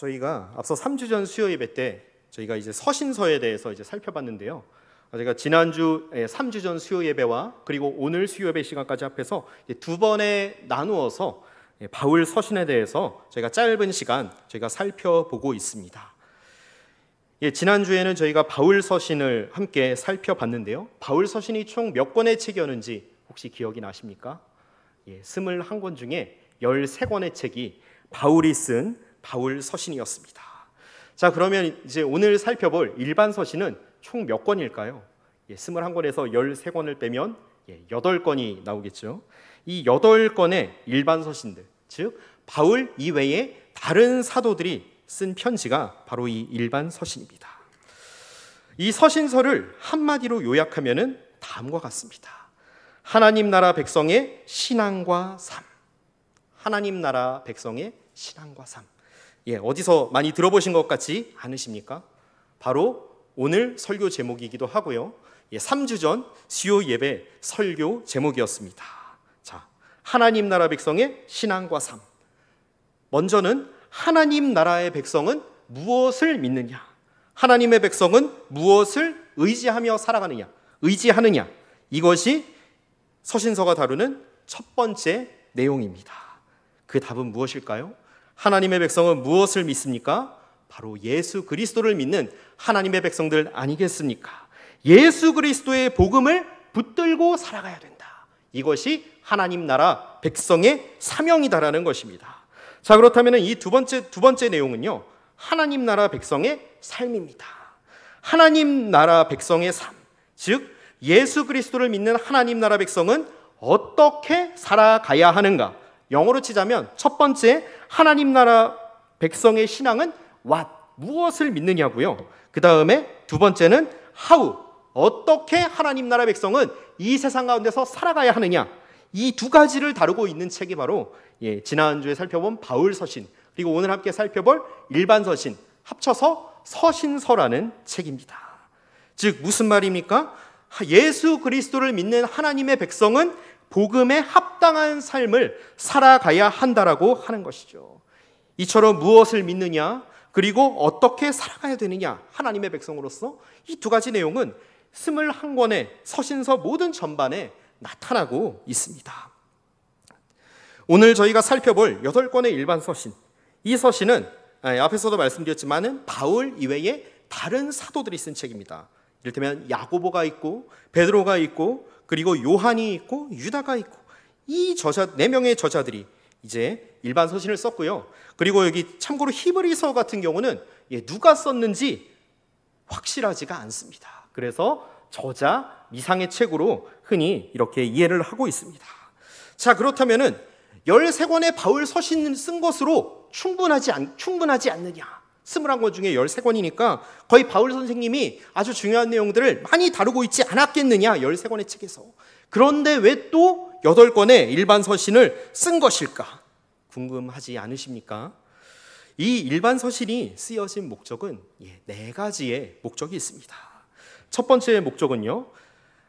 저희가 앞서 3주 전 수요 예배 때 저희가 이제 서신서에 대해서 이제 살펴봤는데요. 제가 지난주 3주 전 수요 예배와 그리고 오늘 수요 예배 시간까지 합해서 두 번에 나누어서 바울 서신에 대해서 저희가 짧은 시간 저희가 살펴보고 있습니다. 지난주에는 저희가 바울 서신을 함께 살펴봤는데요. 바울 서신이 총 몇 권의 책이었는지 혹시 기억이 나십니까? 21권 중에 13권의 책이 바울이 쓴 바울 서신이었습니다. 자, 그러면 이제 오늘 살펴볼 일반 서신은 총 몇 권일까요? 21권에서 13권을 빼면 8권이 나오겠죠. 이 8권의 일반 서신들, 즉 바울 이외에 다른 사도들이 쓴 편지가 바로 이 일반 서신입니다. 이 서신서를 한마디로 요약하면 다음과 같습니다. 하나님 나라 백성의 신앙과 삶. 하나님 나라 백성의 신앙과 삶. 어디서 많이 들어보신 것 같지 않으십니까? 바로 오늘 설교 제목이기도 하고요. 3주 전 수요 예배 설교 제목이었습니다. 자, 하나님 나라 백성의 신앙과 삶. 먼저는 하나님 나라의 백성은 무엇을 믿느냐? 하나님의 백성은 무엇을 의지하며 살아가느냐? 의지하느냐? 이것이 서신서가 다루는 첫 번째 내용입니다. 그 답은 무엇일까요? 하나님의 백성은 무엇을 믿습니까? 바로 예수 그리스도를 믿는 하나님의 백성들 아니겠습니까? 예수 그리스도의 복음을 붙들고 살아가야 된다. 이것이 하나님 나라 백성의 사명이다라는 것입니다. 자, 그렇다면 이 두 번째 내용은요, 하나님 나라 백성의 삶입니다. 하나님 나라 백성의 삶, 즉 예수 그리스도를 믿는 하나님 나라 백성은 어떻게 살아가야 하는가? 영어로 치자면 첫 번째 하나님 나라 백성의 신앙은 what, 무엇을 믿느냐고요. 그 다음에 두 번째는 how, 어떻게 하나님 나라 백성은 이 세상 가운데서 살아가야 하느냐. 이 두 가지를 다루고 있는 책이 바로 지난주에 살펴본 바울 서신, 그리고 오늘 함께 살펴볼 일반 서신, 합쳐서 서신서라는 책입니다. 즉 무슨 말입니까? 예수 그리스도를 믿는 하나님의 백성은 복음에 합당한 삶을 살아가야 한다라고 하는 것이죠. 이처럼 무엇을 믿느냐, 그리고 어떻게 살아가야 되느냐, 하나님의 백성으로서 이 두 가지 내용은 21권의 서신서 모든 전반에 나타나고 있습니다. 오늘 저희가 살펴볼 8권의 일반 서신, 이 서신은 앞에서도 말씀드렸지만 바울 이외에 다른 사도들이 쓴 책입니다. 이를테면 야고보가 있고 베드로가 있고 그리고 요한이 있고 유다가 있고, 이 저자 4명의 저자들이 이제 일반 서신을 썼고요. 그리고 여기 참고로 히브리서 같은 경우는 누가 썼는지 확실하지가 않습니다. 그래서 저자 미상의 책으로 흔히 이렇게 이해를 하고 있습니다. 자, 그렇다면은 13권의 바울 서신을 쓴 것으로 충분하지 않느냐? 21권 중에 13권이니까 거의 바울 선생님이 아주 중요한 내용들을 많이 다루고 있지 않았겠느냐, 13권의 책에서. 그런데 왜 또 8권의 일반 서신을 쓴 것일까? 궁금하지 않으십니까? 이 일반 서신이 쓰여진 목적은 4가지의 목적이 있습니다. 첫 번째 목적은요,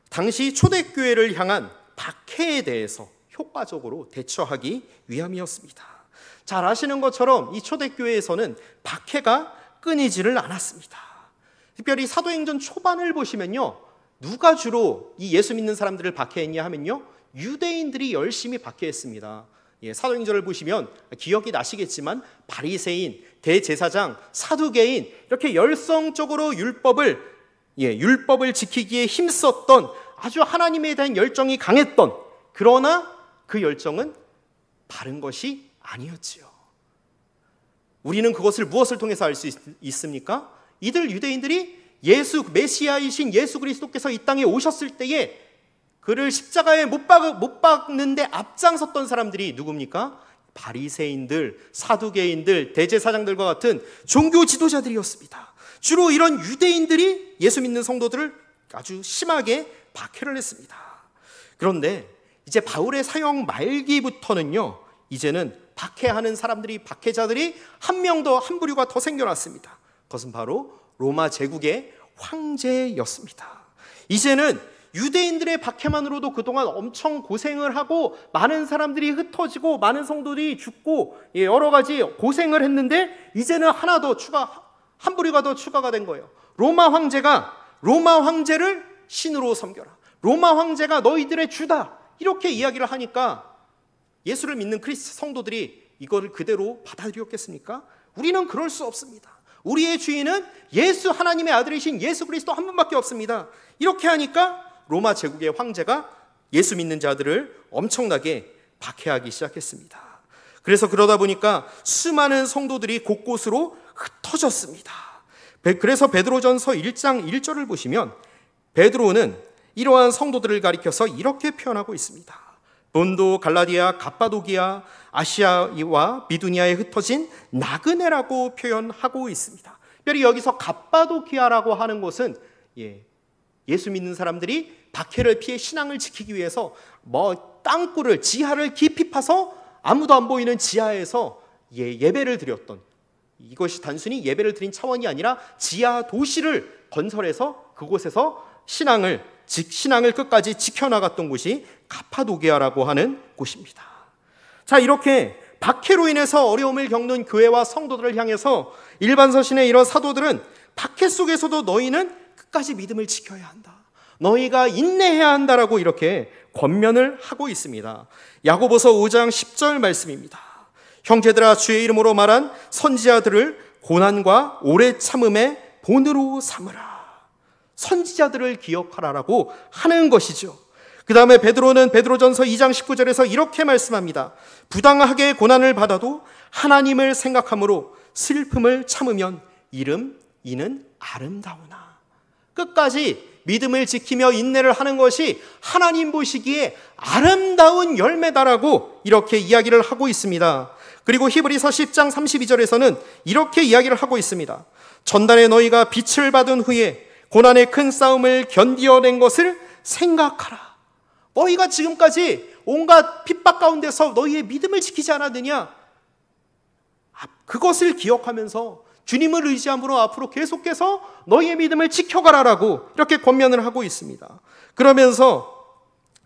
당시 초대교회를 향한 박해에 대해서 효과적으로 대처하기 위함이었습니다. 잘 아시는 것처럼 이 초대교회에서는 박해가 끊이지를 않았습니다. 특별히 사도행전 초반을 보시면요, 누가 주로 이 예수 믿는 사람들을 박해했냐 하면요, 유대인들이 열심히 박해했습니다. 사도행전을 보시면 기억이 나시겠지만 바리새인, 대제사장, 사두개인, 이렇게 열성적으로 율법을 지키기에 힘썼던, 아주 하나님에 대한 열정이 강했던, 그러나 그 열정은 바른 것이 아니었지요. 우리는 그것을 무엇을 통해서 알 수 있습니까? 이들 유대인들이 메시아이신 예수 그리스도께서 이 땅에 오셨을 때에 그를 십자가에 못 박는데 앞장섰던 사람들이 누굽니까? 바리새인들, 사두개인들, 대제사장들과 같은 종교 지도자들이었습니다. 주로 이런 유대인들이 예수 믿는 성도들을 아주 심하게 박해를 했습니다. 그런데 이제 바울의 사역 말기부터는요, 이제는 박해하는 사람들이, 박해자들이 한 부류가 더 생겨났습니다. 그것은 바로 로마 제국의 황제였습니다. 이제는 유대인들의 박해만으로도 그동안 엄청 고생을 하고 많은 사람들이 흩어지고 많은 성도들이 죽고 여러 가지 고생을 했는데 이제는 한 부류가 더 추가가 된 거예요. 로마 황제를 신으로 섬겨라. 로마 황제가 너희들의 주다. 이렇게 이야기를 하니까 예수를 믿는 크리스천 성도들이 이거를 그대로 받아들였겠습니까? 우리는 그럴 수 없습니다. 우리의 주인은 하나님의 아들이신 예수 그리스도 한 분밖에 없습니다. 이렇게 하니까 로마 제국의 황제가 예수 믿는 자들을 엄청나게 박해하기 시작했습니다. 그래서 그러다 보니까 수많은 성도들이 곳곳으로 흩어졌습니다. 그래서 베드로전서 1장 1절을 보시면 베드로는 이러한 성도들을 가리켜서 이렇게 표현하고 있습니다. 본도, 갈라디아, 갑바도기아, 아시아와 비두니아에 흩어진 나그네라고 표현하고 있습니다. 특별히 여기서 갑바도기아라고 하는 곳은 예수 믿는 사람들이 박해를 피해 신앙을 지키기 위해서 땅굴을 지하를 깊이 파서 아무도 안 보이는 지하에서 예배를 드렸던, 이것이 단순히 예배를 드린 차원이 아니라 지하 도시를 건설해서 그곳에서 신앙을 끝까지 지켜나갔던 곳이 갑바도기아라고 하는 곳입니다. 자, 이렇게 박해로 인해서 어려움을 겪는 교회와 성도들을 향해서 일반 서신의 이런 사도들은 박해 속에서도 너희는 끝까지 믿음을 지켜야 한다. 너희가 인내해야 한다라고 이렇게 권면을 하고 있습니다. 야고보서 5장 10절 말씀입니다. 형제들아, 주의 이름으로 말한 선지자들을 고난과 오래 참음의 본으로 삼으라. 선지자들을 기억하라라고 하는 것이죠. 그 다음에 베드로는 베드로전서 2장 19절에서 이렇게 말씀합니다. 부당하게 고난을 받아도 하나님을 생각함으로 슬픔을 참으면 이는 아름다우나. 끝까지 믿음을 지키며 인내를 하는 것이 하나님 보시기에 아름다운 열매다라고 이렇게 이야기를 하고 있습니다. 그리고 히브리서 10장 32절에서는 이렇게 이야기를 하고 있습니다. 전날에 너희가 빛을 받은 후에 고난의 큰 싸움을 견디어낸 것을 생각하라. 너희가 지금까지 온갖 핍박 가운데서 너희의 믿음을 지키지 않았느냐? 그것을 기억하면서 주님을 의지함으로 앞으로 계속해서 너희의 믿음을 지켜가라라고 이렇게 권면을 하고 있습니다. 그러면서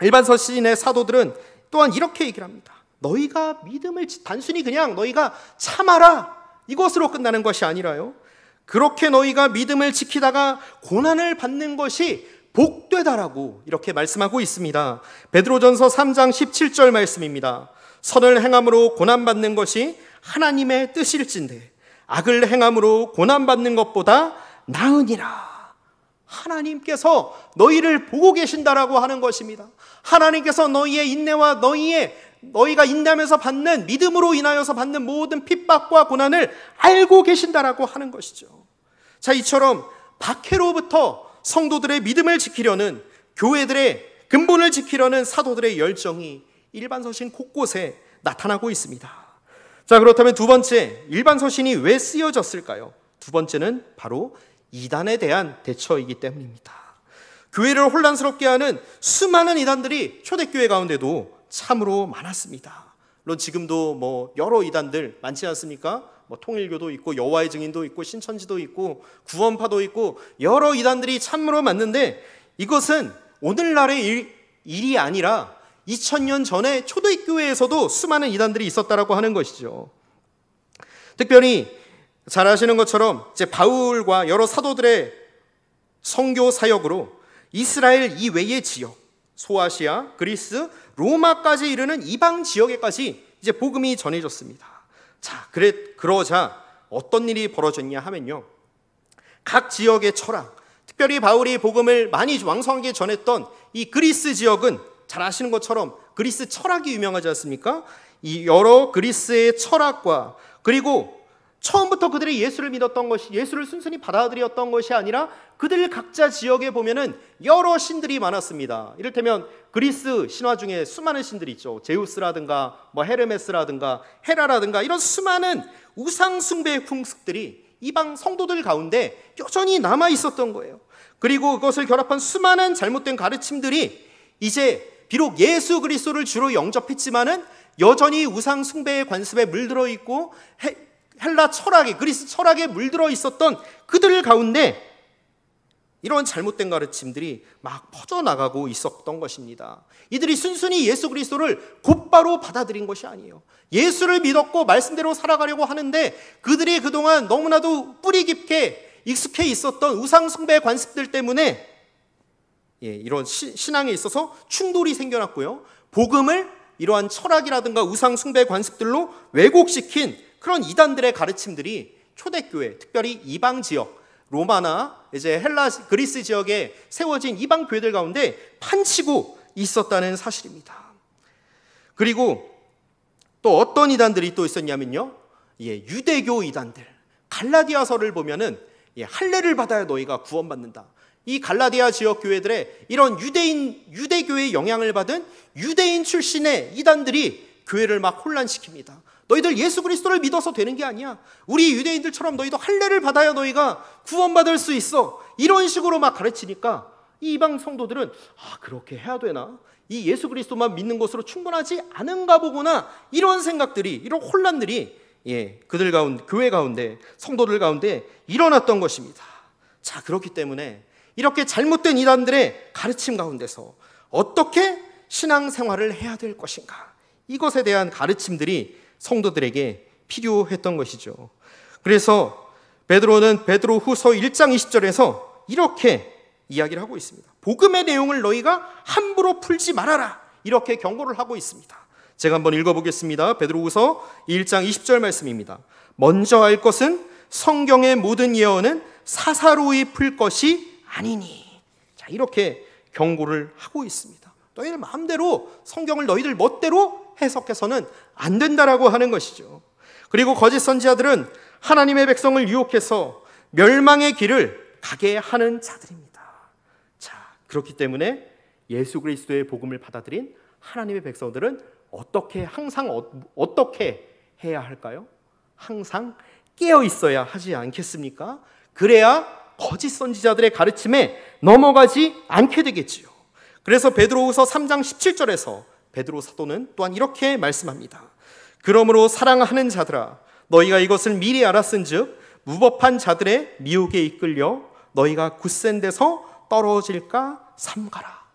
일반 서신의 사도들은 또한 이렇게 얘기를 합니다. 너희가 믿음을 단순히 그냥 너희가 참아라 이것으로 끝나는 것이 아니라요, 그렇게 너희가 믿음을 지키다가 고난을 받는 것이 복되다라고 이렇게 말씀하고 있습니다. 베드로전서 3장 17절 말씀입니다. 선을 행함으로 고난받는 것이 하나님의 뜻일진데 악을 행함으로 고난받는 것보다 나으니라. 하나님께서 너희를 보고 계신다라고 하는 것입니다. 하나님께서 너희의 인내와 너희가 인내하면서 받는 믿음으로 인하여서 받는 모든 핍박과 고난을 알고 계신다라고 하는 것이죠. 자, 이처럼 박해로부터 성도들의 믿음을 지키려는, 교회들의 근본을 지키려는 사도들의 열정이 일반 서신 곳곳에 나타나고 있습니다. 자, 그렇다면 두 번째, 일반 서신이 왜 쓰여졌을까요? 두 번째는 바로 이단에 대한 대처이기 때문입니다. 교회를 혼란스럽게 하는 수많은 이단들이 초대교회 가운데도 참으로 많았습니다. 물론 지금도 여러 이단들 많지 않습니까? 통일교도 있고 여호와의 증인도 있고 신천지도 있고 구원파도 있고 여러 이단들이 참으로 많는데, 이것은 오늘날의 일이 아니라 2000년 전에 초대교회에서도 수많은 이단들이 있었다라고 하는 것이죠. 특별히 잘 아시는 것처럼 이제 바울과 여러 사도들의 선교 사역으로 이스라엘 이외의 지역, 소아시아, 그리스, 로마까지 이르는 이방 지역에까지 이제 복음이 전해졌습니다. 자, 그러자 어떤 일이 벌어졌냐 하면요, 각 지역의 철학, 특별히 바울이 복음을 많이 왕성하게 전했던 이 그리스 지역은 잘 아시는 것처럼 그리스 철학이 유명하지 않습니까? 이 여러 그리스의 철학과, 그리고 처음부터 그들이 예수를 믿었던 것이, 예수를 순순히 받아들였던 것이 아니라 그들 각자 지역에 보면은 여러 신들이 많았습니다. 이를테면 그리스 신화 중에 수많은 신들이 있죠. 제우스라든가 헤르메스라든가 헤라라든가 이런 수많은 우상 숭배의 풍습들이 이방 성도들 가운데 여전히 남아 있었던 거예요. 그리고 그것을 결합한 수많은 잘못된 가르침들이 이제 비록 예수 그리스도를 주로 영접했지만은 여전히 우상 숭배의 관습에 물들어 있고 헬라 철학에, 그리스 철학에 물들어 있었던 그들 가운데 이런 잘못된 가르침들이 막 퍼져나가고 있었던 것입니다. 이들이 순순히 예수 그리스도를 곧바로 받아들인 것이 아니에요. 예수를 믿었고 말씀대로 살아가려고 하는데 그들이 그동안 너무나도 뿌리 깊게 익숙해 있었던 우상 숭배 관습들 때문에 이런 신앙에 있어서 충돌이 생겨났고요. 복음을 이러한 철학이라든가 우상 숭배 관습들로 왜곡시킨 그런 이단들의 가르침들이 초대교회, 특별히 이방 지역, 로마나 이제 헬라, 그리스 지역에 세워진 이방 교회들 가운데 판치고 있었다는 사실입니다. 그리고 또 어떤 이단들이 또 있었냐면요, 유대교 이단들. 갈라디아서를 보면은 할례를 받아야 너희가 구원받는다. 이 갈라디아 지역 교회들의 이런 유대교의 영향을 받은 유대인 출신의 이단들이 교회를 막 혼란시킵니다. 너희들 예수 그리스도를 믿어서 되는 게 아니야. 우리 유대인들처럼 너희도 할례를 받아야 너희가 구원받을 수 있어. 이런 식으로 막 가르치니까 이 이방 성도들은 그렇게 해야 되나? 이 예수 그리스도만 믿는 것으로 충분하지 않은가 보구나. 이런 생각들이, 이런 혼란들이 그들 가운데, 교회 가운데, 성도들 가운데 일어났던 것입니다. 자, 그렇기 때문에 이렇게 잘못된 이단들의 가르침 가운데서 어떻게 신앙생활을 해야 될 것인가? 이것에 대한 가르침들이 성도들에게 필요했던 것이죠. 그래서 베드로는 베드로후서 1장 20절에서 이렇게 이야기를 하고 있습니다. 복음의 내용을 너희가 함부로 풀지 말아라. 이렇게 경고를 하고 있습니다. 제가 한번 읽어보겠습니다. 베드로후서 1장 20절 말씀입니다. 먼저 알 것은 성경의 모든 예언은 사사로이 풀 것이 아니니. 자, 이렇게 경고를 하고 있습니다. 너희들 마음대로 성경을 너희들 멋대로 해석해서는 안 된다라고 하는 것이죠. 그리고 거짓 선지자들은 하나님의 백성을 유혹해서 멸망의 길을 가게 하는 자들입니다. 자, 그렇기 때문에 예수 그리스도의 복음을 받아들인 하나님의 백성들은 항상 어떻게 해야 할까요? 항상 깨어 있어야 하지 않겠습니까? 그래야 거짓 선지자들의 가르침에 넘어가지 않게 되겠지요. 그래서 베드로후서 3장 17절에서 베드로 사도는 또한 이렇게 말씀합니다. 그러므로 사랑하는 자들아, 너희가 이것을 미리 알았은즉 무법한 자들의 미혹에 이끌려 너희가 굳센 데서 떨어질까 삼가라.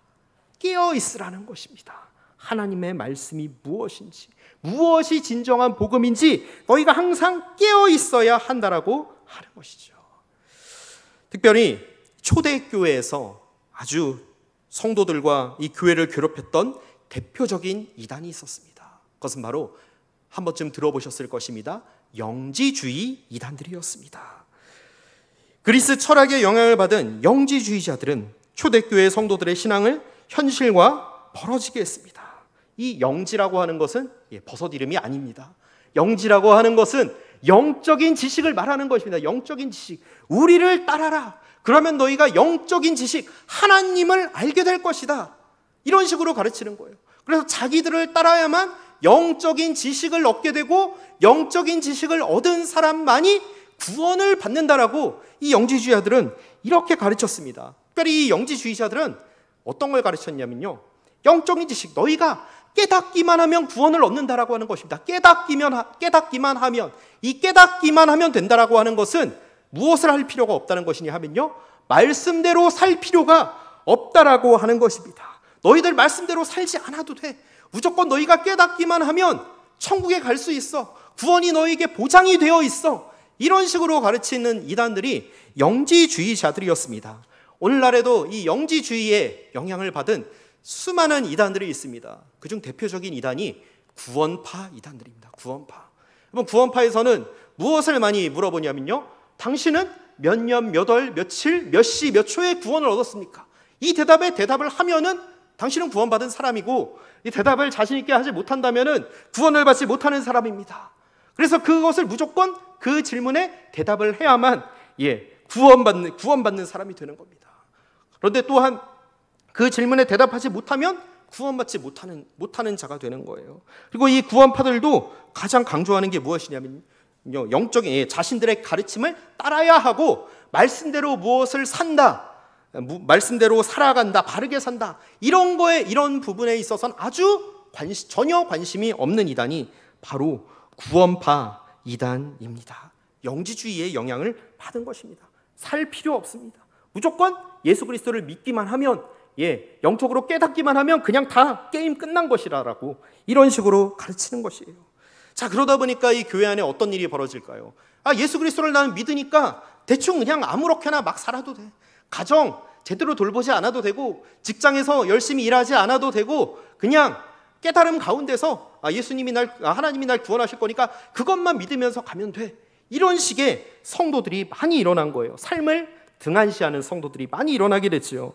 깨어 있으라는 것입니다. 하나님의 말씀이 무엇인지, 무엇이 진정한 복음인지 너희가 항상 깨어 있어야 한다라고 하는 것이죠. 특별히 초대교회에서 아주 성도들과 이 교회를 괴롭혔던 대표적인 이단이 있었습니다. 그것은 바로 한 번쯤 들어보셨을 것입니다. 영지주의 이단들이었습니다. 그리스 철학의 영향을 받은 영지주의자들은 초대교회 성도들의 신앙을 현실과 벌어지게 했습니다. 이 영지라고 하는 것은 버섯 이름이 아닙니다. 영지라고 하는 것은 영적인 지식을 말하는 것입니다. 영적인 지식. 우리를 따라라. 그러면 너희가 영적인 지식, 하나님을 알게 될 것이다. 이런 식으로 가르치는 거예요. 그래서 자기들을 따라야만 영적인 지식을 얻게 되고 영적인 지식을 얻은 사람만이 구원을 받는다라고 이 영지주의자들은 이렇게 가르쳤습니다. 특별히 이 영지주의자들은 어떤 걸 가르쳤냐면요, 영적인 지식, 너희가 깨닫기만 하면 구원을 얻는다라고 하는 것입니다. 깨닫기만 하면, 이 깨닫기만 하면 된다라고 하는 것은 무엇을 할 필요가 없다는 것이냐 하면요, 말씀대로 살 필요가 없다라고 하는 것입니다. 너희들 말씀대로 살지 않아도 돼. 무조건 너희가 깨닫기만 하면 천국에 갈 수 있어. 구원이 너희에게 보장이 되어 있어. 이런 식으로 가르치는 이단들이 영지주의자들이었습니다. 오늘날에도 이 영지주의의 영향을 받은 수많은 이단들이 있습니다. 그중 대표적인 이단이 구원파 이단들입니다. 구원파. 구원파에서는 무엇을 많이 물어보냐면요, 당신은 몇 년, 몇 월, 며칠, 몇 시, 몇 초에 구원을 얻었습니까? 이 대답에 대답을 하면은 당신은 구원받은 사람이고, 이 대답을 자신 있게 하지 못한다면은 구원을 받지 못하는 사람입니다. 그래서 그것을 무조건 그 질문에 대답을 해야만 구원받는 사람이 되는 겁니다. 그런데 또한 그 질문에 대답하지 못하면 구원받지 못하는 자가 되는 거예요. 그리고 이 구원파들도 가장 강조하는 게 무엇이냐면 영적인 자신들의 가르침을 따라야 하고 말씀대로 무엇을 산다, 말씀대로 살아간다, 바르게 산다, 이런 부분에 있어서는 전혀 관심이 없는 이단이 바로 구원파 이단입니다. 영지주의의 영향을 받은 것입니다. 살 필요 없습니다. 무조건 예수 그리스도를 믿기만 하면, 영적으로 깨닫기만 하면 그냥 다 게임 끝난 것이라고 이런 식으로 가르치는 것이에요. 자, 그러다 보니까 이 교회 안에 어떤 일이 벌어질까요? 예수 그리스도를 나는 믿으니까 대충 그냥 아무렇게나 막 살아도 돼. 가정 제대로 돌보지 않아도 되고, 직장에서 열심히 일하지 않아도 되고, 그냥 깨달음 가운데서 하나님이 날 구원하실 거니까 그것만 믿으면서 가면 돼. 이런 식의 성도들이 많이 일어난 거예요. 삶을 등한시하는 성도들이 많이 일어나게 됐죠.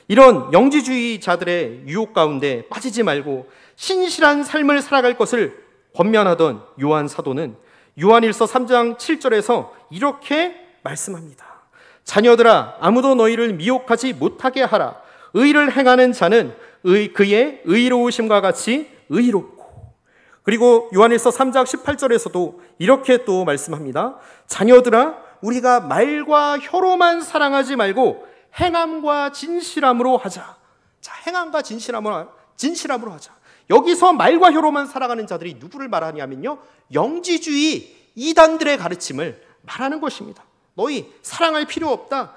이런 영지주의자들의 유혹 가운데 빠지지 말고 신실한 삶을 살아갈 것을 권면하던 요한 사도는 요한일서 3장 7절에서 이렇게 말씀합니다. 자녀들아, 아무도 너희를 미혹하지 못하게 하라. 의를 행하는 자는 그의 의로우심과 같이 의롭고. 그리고 요한일서 3장 18절에서도 이렇게 또 말씀합니다. 자녀들아, 우리가 말과 혀로만 사랑하지 말고 행함과 진실함으로 하자. 자, 행함과 진실함으로 하자. 여기서 말과 혀로만 살아가는 자들이 누구를 말하냐면요, 영지주의 이단들의 가르침을 말하는 것입니다. 너희 사랑할 필요 없다.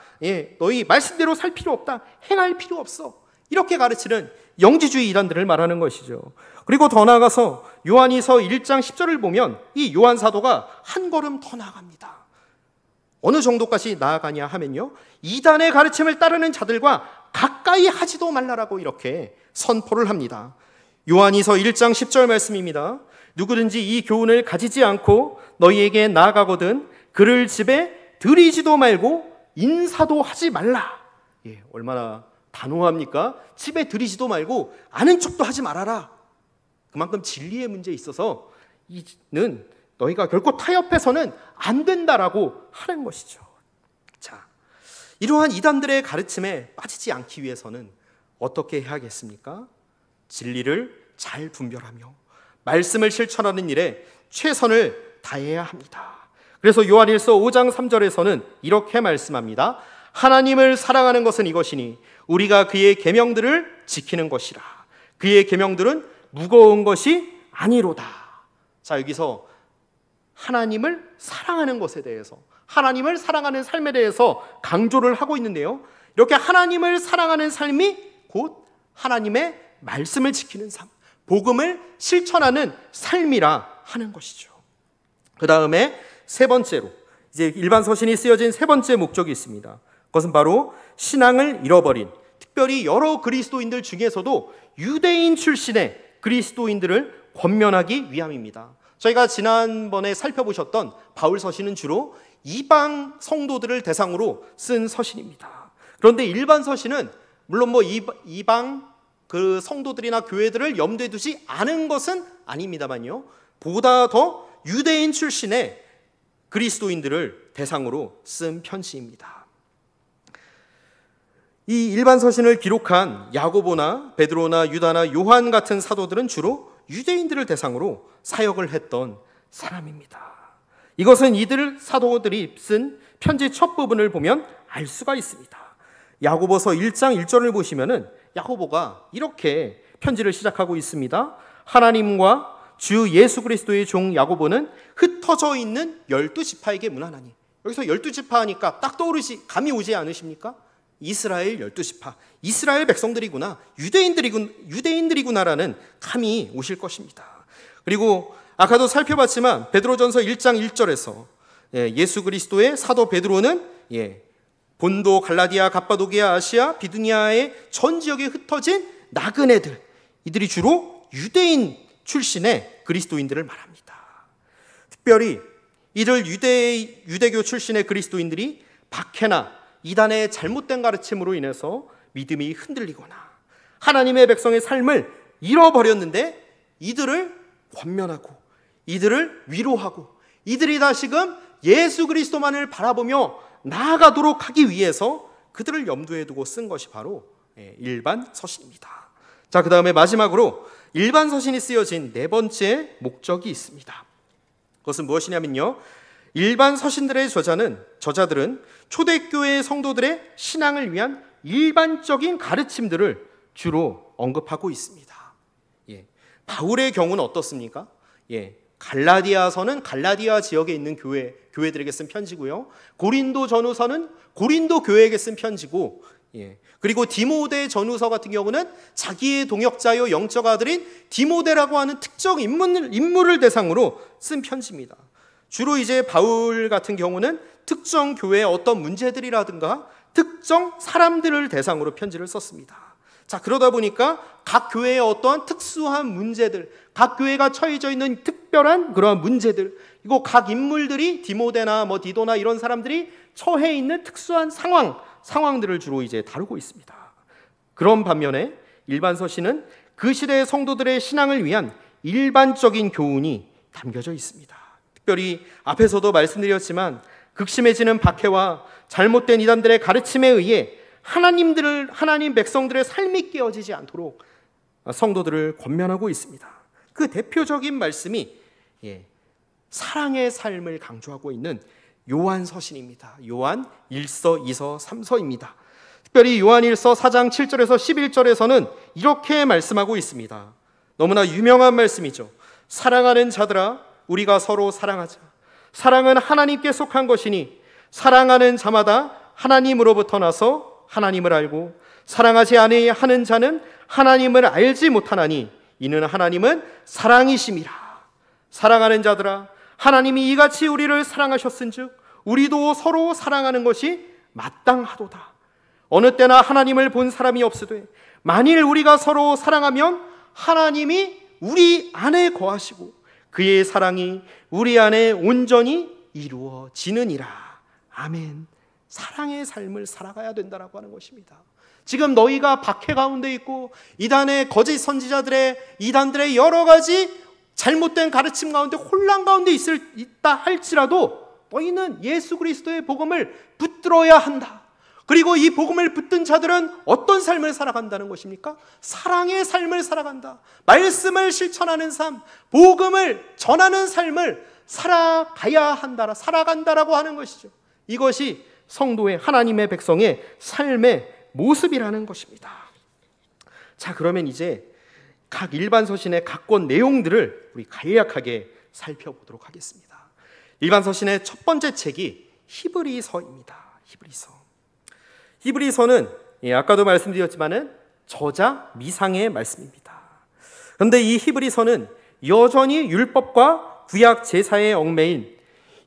너희 말씀대로 살 필요 없다. 행할 필요 없어. 이렇게 가르치는 영지주의 이단들을 말하는 것이죠. 그리고 더 나아가서 요한이서 1장 10절을 보면 이 요한 사도가 한 걸음 더 나아갑니다. 어느 정도까지 나아가냐 하면요, 이단의 가르침을 따르는 자들과 가까이 하지도 말라라고 이렇게 선포를 합니다. 요한이서 1장 10절 말씀입니다. 누구든지 이 교훈을 가지지 않고 너희에게 나아가거든 그를 집에 들이지도 말고 인사도 하지 말라. 얼마나 단호합니까? 집에 들이지도 말고 아는 척도 하지 말아라. 그만큼 진리의 문제에 있어서 이는 너희가 결코 타협해서는 안 된다라고 하는 것이죠. 자, 이러한 이단들의 가르침에 빠지지 않기 위해서는 어떻게 해야겠습니까? 진리를 잘 분별하며 말씀을 실천하는 일에 최선을 다해야 합니다. 그래서 요한일서 5장 3절에서는 이렇게 말씀합니다. 하나님을 사랑하는 것은 이것이니 우리가 그의 계명들을 지키는 것이라. 그의 계명들은 무거운 것이 아니로다. 자, 여기서 하나님을 사랑하는 것에 대해서, 하나님을 사랑하는 삶에 대해서 강조를 하고 있는데요, 이렇게 하나님을 사랑하는 삶이 곧 하나님의 말씀을 지키는 삶, 복음을 실천하는 삶이라 하는 것이죠. 그 다음에 세 번째로, 이제 일반 서신이 쓰여진 세 번째 목적이 있습니다. 그것은 바로 신앙을 잃어버린, 특별히 여러 그리스도인들 중에서도 유대인 출신의 그리스도인들을 권면하기 위함입니다. 저희가 지난번에 살펴보셨던 바울 서신은 주로 이방 성도들을 대상으로 쓴 서신입니다. 그런데 일반 서신은 물론 이방 그 성도들이나 교회들을 염두에 두지 않은 것은 아닙니다만요, 보다 더 유대인 출신의 그리스도인들을 대상으로 쓴 편지입니다. 이 일반 서신을 기록한 야고보나 베드로나 유다나 요한 같은 사도들은 주로 유대인들을 대상으로 사역을 했던 사람입니다. 이것은 이들 사도들이 쓴 편지 첫 부분을 보면 알 수가 있습니다. 야고보서 1장 1절을 보시면은 야고보가 이렇게 편지를 시작하고 있습니다. 하나님과 주 예수 그리스도의 종 야고보는 흩어져 있는 12지파에게 문안하니. 여기서 12지파 하니까 딱 감이 오지 않으십니까? 이스라엘 12지파, 이스라엘 백성들이구나, 유대인들이구나라는 감이 오실 것입니다. 그리고 아까도 살펴봤지만 베드로전서 1장 1절에서 예수 그리스도의 사도 베드로는 본도, 갈라디아, 갑바도기아, 아시아, 비두니아의 전 지역에 흩어진 나그네들, 이들이 주로 유대인 출신의 그리스도인들을 말합니다. 특별히 이들 유대교 출신의 그리스도인들이 박해나 이단의 잘못된 가르침으로 인해서 믿음이 흔들리거나 하나님의 백성의 삶을 잃어버렸는데 이들을 권면하고 이들을 위로하고 이들이 다시금 예수 그리스도만을 바라보며 나아가도록 하기 위해서 그들을 염두에 두고 쓴 것이 바로 일반 서신입니다. 자, 그 다음에 마지막으로 일반 서신이 쓰여진 네 번째 목적이 있습니다. 그것은 무엇이냐면요, 일반 서신들의 저자들은 초대교회 성도들의 신앙을 위한 일반적인 가르침들을 주로 언급하고 있습니다. 바울의 경우는 어떻습니까? 갈라디아서는 갈라디아 지역에 있는 교회들에게 쓴 편지고요. 고린도 전후서는 고린도 교회에게 쓴 편지고, 그리고 디모데 전후서 같은 경우는 자기의 동역자요 영적 아들인 디모데라고 하는 특정 인물을 대상으로 쓴 편지입니다. 주로 이제 바울 같은 경우는 특정 교회의 어떤 문제들이라든가 특정 사람들을 대상으로 편지를 썼습니다. 자, 그러다 보니까 각 교회의 어떠한 특수한 문제들, 각 교회가 처해져 있는 특별한 그러한 문제들, 그리고 각 인물들이 디모데나 디도나 이런 사람들이 처해 있는 특수한 상황들을 주로 이제 다루고 있습니다. 그런 반면에 일반 서신은 그 시대의 성도들의 신앙을 위한 일반적인 교훈이 담겨져 있습니다. 특별히 앞에서도 말씀드렸지만 극심해지는 박해와 잘못된 이단들의 가르침에 의해 하나님 백성들의 삶이 깨어지지 않도록 성도들을 권면하고 있습니다. 그 대표적인 말씀이 사랑의 삶을 강조하고 있는 요한 서신입니다. 요한 1서, 2서, 3서입니다. 특별히 요한 1서 4장 7절에서 11절에서는 이렇게 말씀하고 있습니다. 너무나 유명한 말씀이죠. 사랑하는 자들아, 우리가 서로 사랑하자. 사랑은 하나님께 속한 것이니 사랑하는 자마다 하나님으로부터 나서 하나님을 알고 사랑하지 아니하는 자는 하나님을 알지 못하나니 이는 하나님은 사랑이심이라. 사랑하는 자들아, 하나님이 이같이 우리를 사랑하셨은즉 우리도 서로 사랑하는 것이 마땅하도다. 어느 때나 하나님을 본 사람이 없으되 만일 우리가 서로 사랑하면 하나님이 우리 안에 거하시고 그의 사랑이 우리 안에 온전히 이루어지느니라. 아멘. 사랑의 삶을 살아가야 된다라고 하는 것입니다. 지금 너희가 박해 가운데 있고 이단의 거짓 선지자들의 이단들의 여러 가지 잘못된 가르침 가운데 혼란 가운데 있다 할지라도 너희는 예수 그리스도의 복음을 붙들어야 한다. 그리고 이 복음을 붙든 자들은 어떤 삶을 살아간다는 것입니까? 사랑의 삶을 살아간다. 말씀을 실천하는 삶, 복음을 전하는 삶을 살아간다라고 하는 것이죠. 이것이 성도의 하나님의 백성의 삶의 모습이라는 것입니다. 자, 그러면 이제 각 일반 서신의 각 권 내용들을 우리 간략하게 살펴보도록 하겠습니다. 일반 서신의 첫 번째 책이 히브리서입니다. 히브리서는 아까도 말씀드렸지만은 저자 미상의 말씀입니다. 그런데 이 히브리서는 여전히 율법과 구약 제사에 얽매인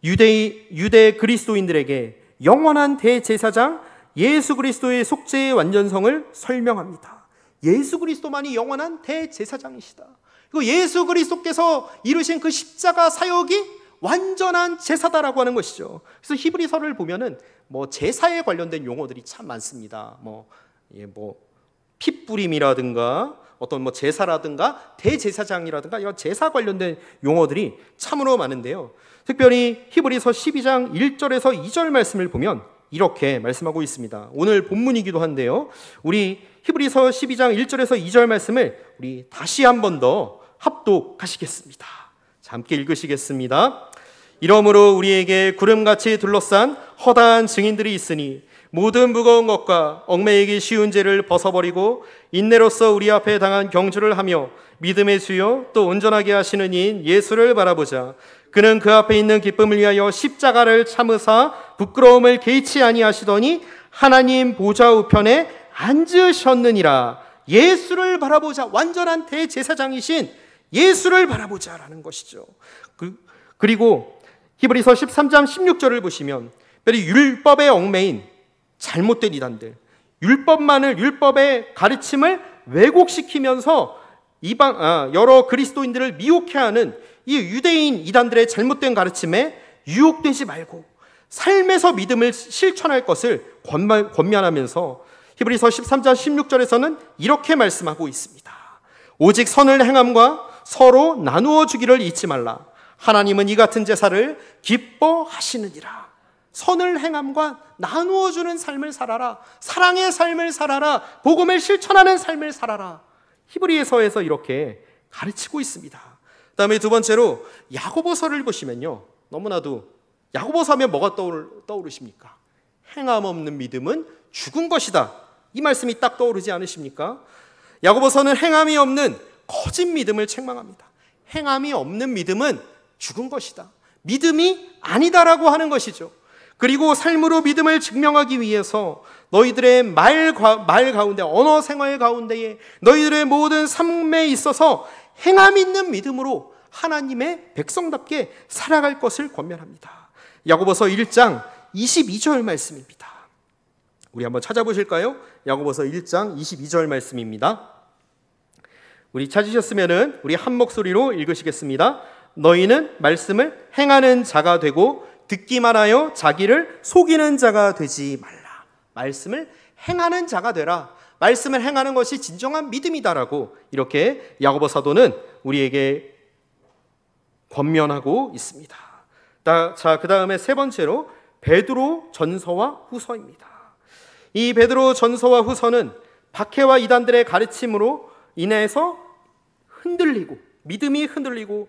유대 그리스도인들에게 영원한 대제사장 예수 그리스도의 속죄의 완전성을 설명합니다. 예수 그리스도만이 영원한 대제사장이시다. 그리고 예수 그리스도께서 이루신 그 십자가 사역이 완전한 제사다라고 하는 것이죠. 그래서 히브리서를 보면은 제사에 관련된 용어들이 참 많습니다. 핏부림이라든가 어떤 제사라든가 대제사장이라든가 이런 제사 관련된 용어들이 참으로 많은데요. 특별히 히브리서 12장 1절에서 2절 말씀을 보면 이렇게 말씀하고 있습니다. 오늘 본문이기도 한데요. 우리 히브리서 12장 1절에서 2절 말씀을 우리 다시 한 번 더 합독하시겠습니다. 자, 함께 읽으시겠습니다. 이러므로 우리에게 구름같이 둘러싼 허다한 증인들이 있으니 모든 무거운 것과 얽매이기 쉬운 죄를 벗어버리고 인내로써 우리 앞에 당한 경주를 하며 믿음의 수요 또 온전하게 하시는 이인 예수를 바라보자. 그는 그 앞에 있는 기쁨을 위하여 십자가를 참으사 부끄러움을 개의치 아니하시더니 하나님 보좌 우편에 앉으셨느니라. 예수를 바라보자. 완전한 대제사장이신 예수를 바라보자라는 것이죠. 그리고 히브리서 13장 16절을 보시면 율법에 얽매인 잘못된 이단들, 율법의 가르침을 왜곡시키면서 여러 그리스도인들을 미혹해 하는 이 유대인 이단들의 잘못된 가르침에 유혹되지 말고 삶에서 믿음을 실천할 것을 권면하면서 히브리서 13장 16절에서는 이렇게 말씀하고 있습니다. 오직 선을 행함과 서로 나누어 주기를 잊지 말라. 하나님은 이 같은 제사를 기뻐하시느니라. 선을 행함과 나누어 주는 삶을 살아라. 사랑의 삶을 살아라. 복음을 실천하는 삶을 살아라. 히브리서에서 이렇게 가르치고 있습니다. 그 다음에 두 번째로 야고보서를 보시면요, 너무나도 야고보서 하면 뭐가 떠오르십니까? 행함 없는 믿음은 죽은 것이다. 이 말씀이 딱 떠오르지 않으십니까? 야고보서는 행함이 없는 거짓 믿음을 책망합니다. 행함이 없는 믿음은 죽은 것이다. 믿음이 아니다라고 하는 것이죠. 그리고 삶으로 믿음을 증명하기 위해서 너희들의 말 가운데, 언어 생활 가운데에 너희들의 모든 삶에 있어서 행함 있는 믿음으로 하나님의 백성답게 살아갈 것을 권면합니다. 야고보서 1장 22절 말씀입니다. 우리 한번 찾아보실까요? 야고보서 1장 22절 말씀입니다. 우리 찾으셨으면 우리 한 목소리로 읽으시겠습니다. 너희는 말씀을 행하는 자가 되고 듣기만 하여 자기를 속이는 자가 되지 말라. 말씀을 행하는 자가 되라. 말씀을 행하는 것이 진정한 믿음이다라고 이렇게 야고보 사도는 우리에게 권면하고 있습니다. 자, 그 다음에 세 번째로 베드로 전서와 후서입니다. 이 베드로 전서와 후서는 박해와 이단들의 가르침으로 인해서 흔들리고, 믿음이 흔들리고,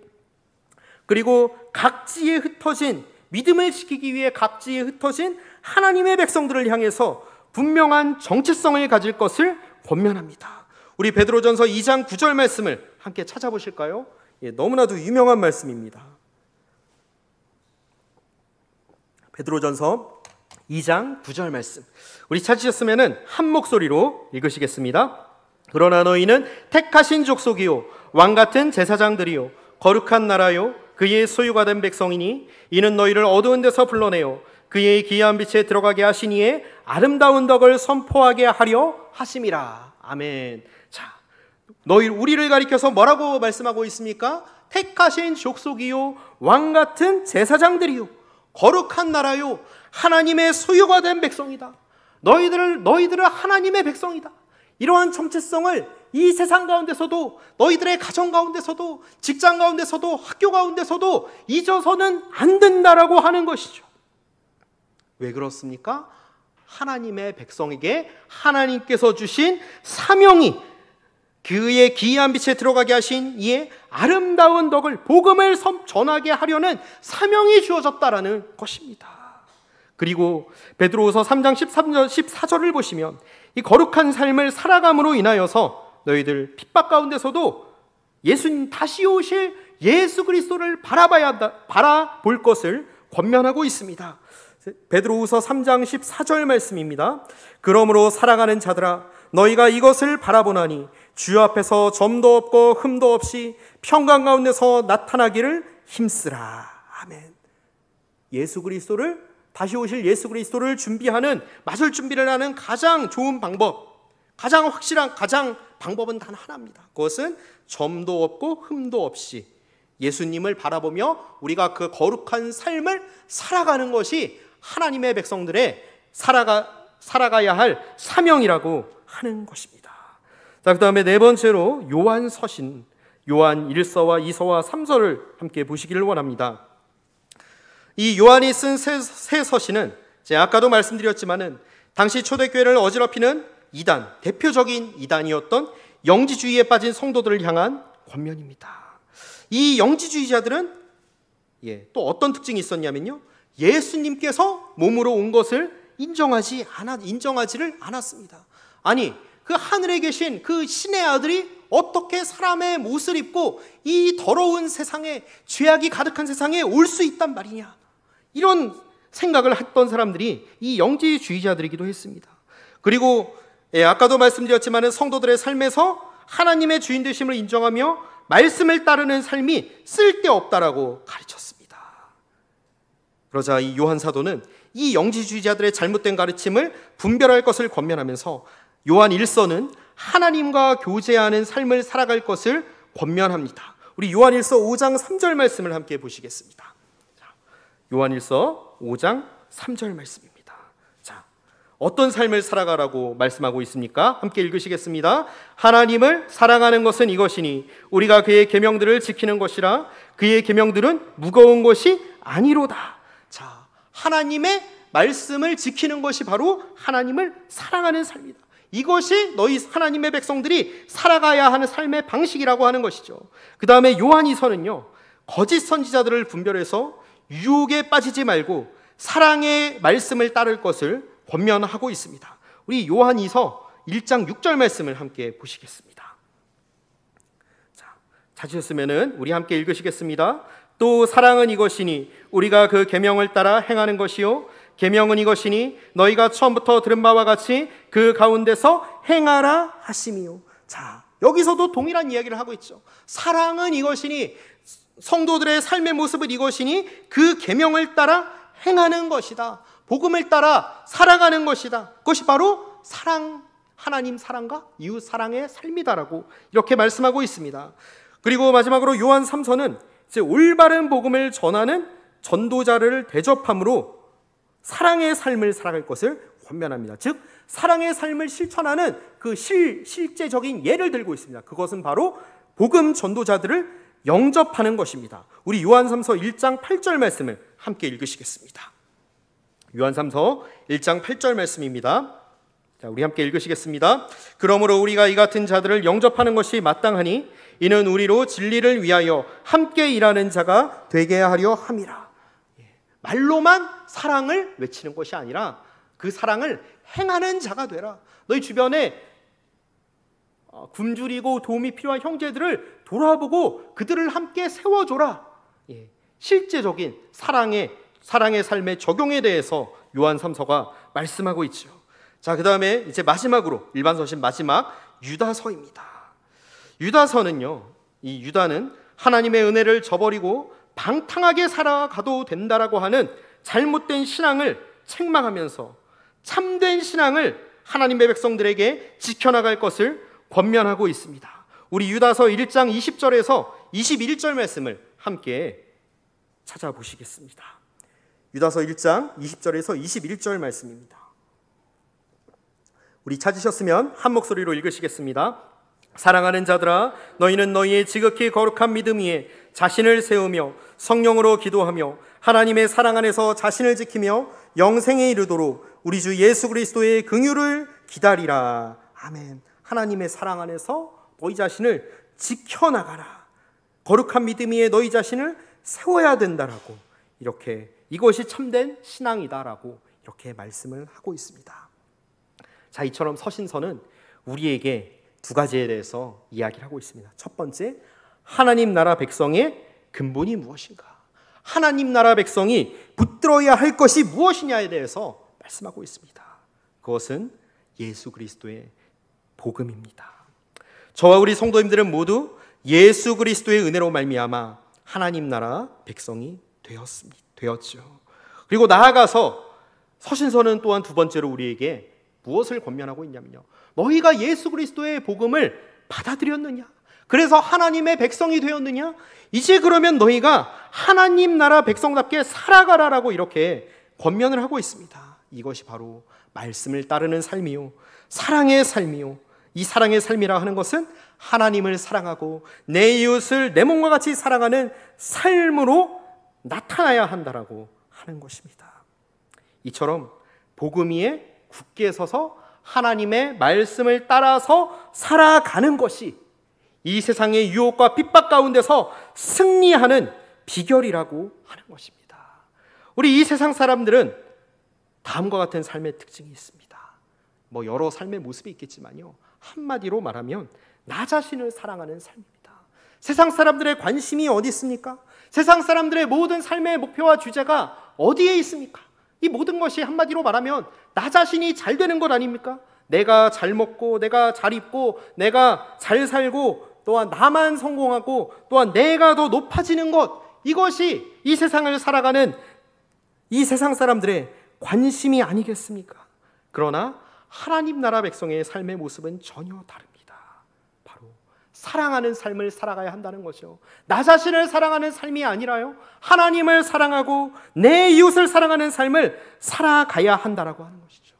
그리고 각지에 흩어진, 믿음을 지키기 위해 각지에 흩어진 하나님의 백성들을 향해서 분명한 정체성을 가질 것을 권면합니다. 우리 베드로전서 2장 9절 말씀을 함께 찾아보실까요? 너무나도 유명한 말씀입니다. 베드로전서 2장 9절 말씀, 우리 찾으셨으면 한 목소리로 읽으시겠습니다. 그러나 너희는 택하신 족속이요 왕같은 제사장들이요 거룩한 나라요 그의 소유가 된 백성이니 이는 너희를 어두운 데서 불러내어 그의 기이한 빛에 들어가게 하시니에 아름다운 덕을 선포하게 하려 하심이라. 아멘. 자, 우리를 가리켜서 뭐라고 말씀하고 있습니까? 택하신 족속이요 왕같은 제사장들이요 거룩한 나라요 하나님의 소유가 된 백성이다. 너희들은 하나님의 백성이다. 이러한 정체성을 이 세상 가운데서도, 너희들의 가정 가운데서도, 직장 가운데서도, 학교 가운데서도 잊어서는 안 된다라고 하는 것이죠. 왜 그렇습니까? 하나님의 백성에게 하나님께서 주신 사명이, 그의 기이한 빛에 들어가게 하신 이의 아름다운 덕을, 복음을 전하게 하려는 사명이 주어졌다라는 것입니다. 그리고 베드로후서 3장 14절을 보시면 이 거룩한 삶을 살아감으로 인하여서 너희들 핍박 가운데서도 예수님 다시 오실 예수 그리스도를 바라볼 것을 권면하고 있습니다. 베드로후서 3장 14절 말씀입니다. 그러므로 살아가는 자들아 너희가 이것을 바라보나니 주 앞에서 점도 없고 흠도 없이 평강 가운데서 나타나기를 힘쓰라. 아멘. 예수 그리스도를, 다시 오실 예수 그리스도를 준비하는, 맞을 준비를 하는 가장 좋은 방법, 가장 확실한 방법은 단 하나입니다. 그것은 점도 없고 흠도 없이 예수님을 바라보며 우리가 그 거룩한 삶을 살아가는 것이 하나님의 백성들의 살아가야 할 사명이라고 하는 것입니다. 자, 그 다음에 네 번째로 요한 서신, 요한 1서와 2서와 3서를 함께 보시기를 원합니다. 이 요한이 쓴 새 서신은 제가 아까도 말씀드렸지만은 당시 초대교회를 어지럽히는 이단, 대표적인 이단이었던 영지주의에 빠진 성도들을 향한 권면입니다. 이 영지주의자들은 또 어떤 특징이 있었냐면요, 예수님께서 몸으로 온 것을 인정하지를 않았습니다. 아니, 그 하늘에 계신 그 신의 아들이 어떻게 사람의 옷을 입고 이 더러운 세상에, 죄악이 가득한 세상에 올 수 있단 말이냐, 이런 생각을 했던 사람들이 이 영지주의자들이기도 했습니다. 그리고 아까도 말씀드렸지만 성도들의 삶에서 하나님의 주인 되심을 인정하며 말씀을 따르는 삶이 쓸데없다라고 가르쳤습니다. 그러자 이 요한 사도는 이 영지주의자들의 잘못된 가르침을 분별할 것을 권면하면서 요한 1서는 하나님과 교제하는 삶을 살아갈 것을 권면합니다. 우리 요한 1서 5장 3절 말씀을 함께 보시겠습니다. 요한 1서 5장 3절 말씀입니다. 자, 어떤 삶을 살아가라고 말씀하고 있습니까? 함께 읽으시겠습니다. 하나님을 사랑하는 것은 이것이니 우리가 그의 계명들을 지키는 것이라. 그의 계명들은 무거운 것이 아니로다. 자, 하나님의 말씀을 지키는 것이 바로 하나님을 사랑하는 삶이다. 이것이 너희 하나님의 백성들이 살아가야 하는 삶의 방식이라고 하는 것이죠. 그 다음에 요한이서는요, 거짓 선지자들을 분별해서 유혹에 빠지지 말고 사랑의 말씀을 따를 것을 권면하고 있습니다. 우리 요한이서 1장 6절 말씀을 함께 보시겠습니다. 자, 찾으셨으면 우리 함께 읽으시겠습니다. 또 사랑은 이것이니 우리가 그 계명을 따라 행하는 것이요 계명은 이것이니 너희가 처음부터 들은 바와 같이 그 가운데서 행하라 하심이요. 자, 여기서도 동일한 이야기를 하고 있죠. 사랑은 이것이니, 성도들의 삶의 모습은 이것이니 그 계명을 따라 행하는 것이다. 복음을 따라 살아가는 것이다. 그것이 바로 사랑, 하나님 사랑과 이웃 사랑의 삶이다라고 이렇게 말씀하고 있습니다. 그리고 마지막으로 요한 3서는 이제 올바른 복음을 전하는 전도자를 대접함으로 사랑의 삶을 살아갈 것을 권면합니다. 즉 사랑의 삶을 실천하는 그 실제적인 예를 들고 있습니다. 그것은 바로 복음 전도자들을 영접하는 것입니다. 우리 요한 3서 1장 8절 말씀을 함께 읽으시겠습니다. 요한 3서 1장 8절 말씀입니다. 자, 우리 함께 읽으시겠습니다. 그러므로 우리가 이 같은 자들을 영접하는 것이 마땅하니 이는 우리로 진리를 위하여 함께 일하는 자가 되게 하려 함이라. 말로만 사랑을 외치는 것이 아니라 그 사랑을 행하는 자가 되라. 너희 주변에 굶주리고 도움이 필요한 형제들을 돌아보고 그들을 함께 세워줘라. 실제적인 사랑의 삶의 적용에 대해서 요한 3서가 말씀하고 있죠. 자, 그 다음에 이제 마지막으로 일반 서신 마지막 유다서입니다. 유다서는요, 이 유다는 하나님의 은혜를 저버리고 방탕하게 살아가도 된다라고 하는 잘못된 신앙을 책망하면서 참된 신앙을 하나님의 백성들에게 지켜나갈 것을 권면하고 있습니다. 우리 유다서 1장 20절에서 21절 말씀을 함께 찾아보시겠습니다. 유다서 1장 20절에서 21절 말씀입니다. 우리 찾으셨으면 한 목소리로 읽으시겠습니다. 사랑하는 자들아, 너희는 너희의 지극히 거룩한 믿음 위에 자신을 세우며 성령으로 기도하며 하나님의 사랑 안에서 자신을 지키며 영생에 이르도록 우리 주 예수 그리스도의 긍휼을 기다리라. 아멘. 하나님의 사랑 안에서 너희 자신을 지켜나가라. 거룩한 믿음 위에 너희 자신을 세워야 된다라고, 이렇게 이것이 참된 신앙이다라고 이렇게 말씀을 하고 있습니다. 자, 이처럼 서신서는 우리에게 두 가지에 대해서 이야기를 하고 있습니다. 첫 번째, 하나님 나라 백성의 근본이 무엇인가? 하나님 나라 백성이 붙들어야 할 것이 무엇이냐에 대해서 말씀하고 있습니다. 그것은 예수 그리스도의 복음입니다. 저와 우리 성도님들은 모두 예수 그리스도의 은혜로 말미암아 하나님 나라 백성이 되었죠. 그리고 나아가서 서신서는 또한 두 번째로 우리에게 무엇을 권면하고 있냐면요, 너희가 예수 그리스도의 복음을 받아들였느냐? 그래서 하나님의 백성이 되었느냐? 이제 그러면 너희가 하나님 나라 백성답게 살아가라라고 이렇게 권면을 하고 있습니다. 이것이 바로 말씀을 따르는 삶이요, 사랑의 삶이요, 이 사랑의 삶이라 하는 것은 하나님을 사랑하고 내 이웃을 내 몸과 같이 사랑하는 삶으로 나타나야 한다라고 하는 것입니다. 이처럼 복음 위에 굳게 서서 하나님의 말씀을 따라서 살아가는 것이 이 세상의 유혹과 핍박 가운데서 승리하는 비결이라고 하는 것입니다. 우리 이 세상 사람들은 다음과 같은 삶의 특징이 있습니다. 여러 삶의 모습이 있겠지만요, 한마디로 말하면 나 자신을 사랑하는 삶입니다. 세상 사람들의 관심이 어디 있습니까? 세상 사람들의 모든 삶의 목표와 주제가 어디에 있습니까? 이 모든 것이 한마디로 말하면 나 자신이 잘 되는 것 아닙니까? 내가 잘 먹고, 내가 잘 입고, 내가 잘 살고, 또한 나만 성공하고, 또한 내가 더 높아지는 것, 이것이 이 세상을 살아가는 이 세상 사람들의 관심이 아니겠습니까? 그러나 하나님 나라 백성의 삶의 모습은 전혀 다릅니다. 바로 사랑하는 삶을 살아가야 한다는 거죠. 나 자신을 사랑하는 삶이 아니라요, 하나님을 사랑하고 내 이웃을 사랑하는 삶을 살아가야 한다라고 하는 것이죠.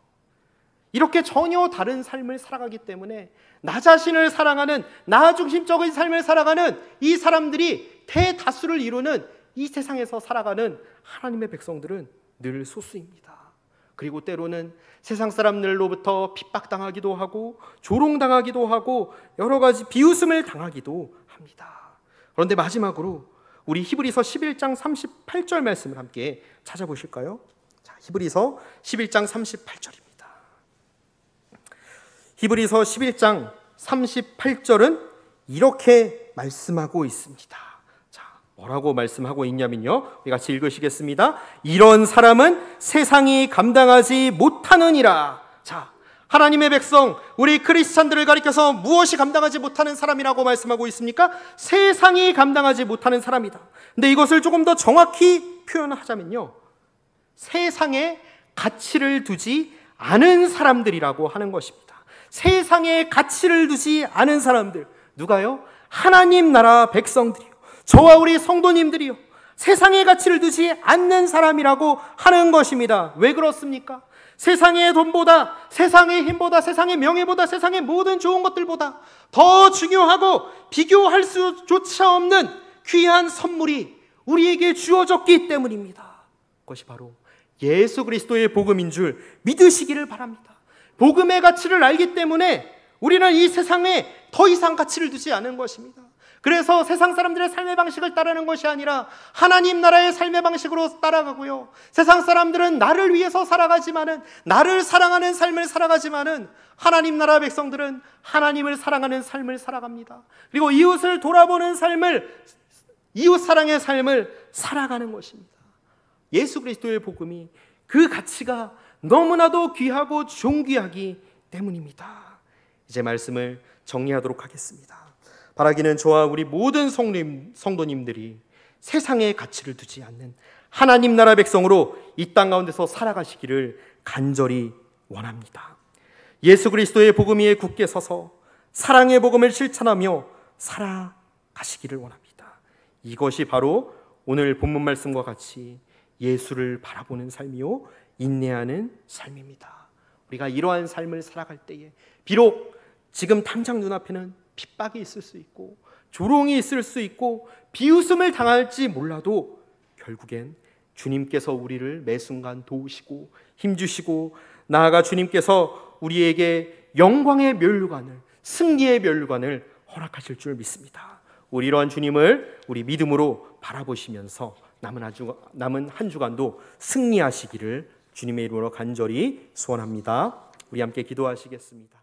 이렇게 전혀 다른 삶을 살아가기 때문에 나 자신을 사랑하는, 나 중심적인 삶을 살아가는 이 사람들이 대다수를 이루는 이 세상에서 살아가는 하나님의 백성들은 늘 소수입니다. 그리고 때로는 세상 사람들로부터 핍박당하기도 하고 조롱당하기도 하고 여러 가지 비웃음을 당하기도 합니다. 그런데 마지막으로 우리 히브리서 11장 38절 말씀을 함께 찾아보실까요? 자, 히브리서 11장 38절입니다. 히브리서 11장 38절은 이렇게 말씀하고 있습니다. 자, 뭐라고 말씀하고 있냐면요, 우리 같이 읽으시겠습니다. 이런 사람은 세상이 감당하지 못하느니라. 자, 하나님의 백성, 우리 크리스찬들을 가리켜서 무엇이 감당하지 못하는 사람이라고 말씀하고 있습니까? 세상이 감당하지 못하는 사람이다. 근데 이것을 조금 더 정확히 표현하자면요, 세상에 가치를 두지 않은 사람들이라고 하는 것입니다. 세상에 가치를 두지 않은 사람들, 누가요? 하나님 나라 백성들이요, 저와 우리 성도님들이요, 세상에 가치를 두지 않는 사람이라고 하는 것입니다. 왜 그렇습니까? 세상의 돈보다, 세상의 힘보다, 세상의 명예보다, 세상의 모든 좋은 것들보다 더 중요하고 비교할 수조차 없는 귀한 선물이 우리에게 주어졌기 때문입니다. 그것이 바로 예수 그리스도의 복음인 줄 믿으시기를 바랍니다. 복음의 가치를 알기 때문에 우리는 이 세상에 더 이상 가치를 두지 않은 것입니다. 그래서 세상 사람들의 삶의 방식을 따르는 것이 아니라 하나님 나라의 삶의 방식으로 따라가고요, 세상 사람들은 나를 위해서 살아가지만은, 나를 사랑하는 삶을 살아가지만은, 하나님 나라 백성들은 하나님을 사랑하는 삶을 살아갑니다. 그리고 이웃을 돌아보는 삶을, 이웃 사랑의 삶을 살아가는 것입니다. 예수 그리스도의 복음이 그 가치가 너무나도 귀하고 존귀하기 때문입니다. 이제 말씀을 정리하도록 하겠습니다. 바라기는 저와 우리 모든 성도님들이 세상의 가치를 두지 않는 하나님 나라 백성으로 이 땅 가운데서 살아가시기를 간절히 원합니다. 예수 그리스도의 복음 위에 굳게 서서 사랑의 복음을 실천하며 살아가시기를 원합니다. 이것이 바로 오늘 본문 말씀과 같이 예수를 바라보는 삶이요, 인내하는 삶입니다. 우리가 이러한 삶을 살아갈 때에 비록 지금 당장 눈앞에는 핍박이 있을 수 있고 조롱이 있을 수 있고 비웃음을 당할지 몰라도 결국엔 주님께서 우리를 매 순간 도우시고 힘주시고, 나아가 주님께서 우리에게 영광의 면류관을, 승리의 면류관을 허락하실 줄 믿습니다. 우리 이러한 주님을 우리 믿음으로 바라보시면서 남은 한 주간도 승리하시기를 주님의 이름으로 간절히 소원합니다. 우리 함께 기도하시겠습니다.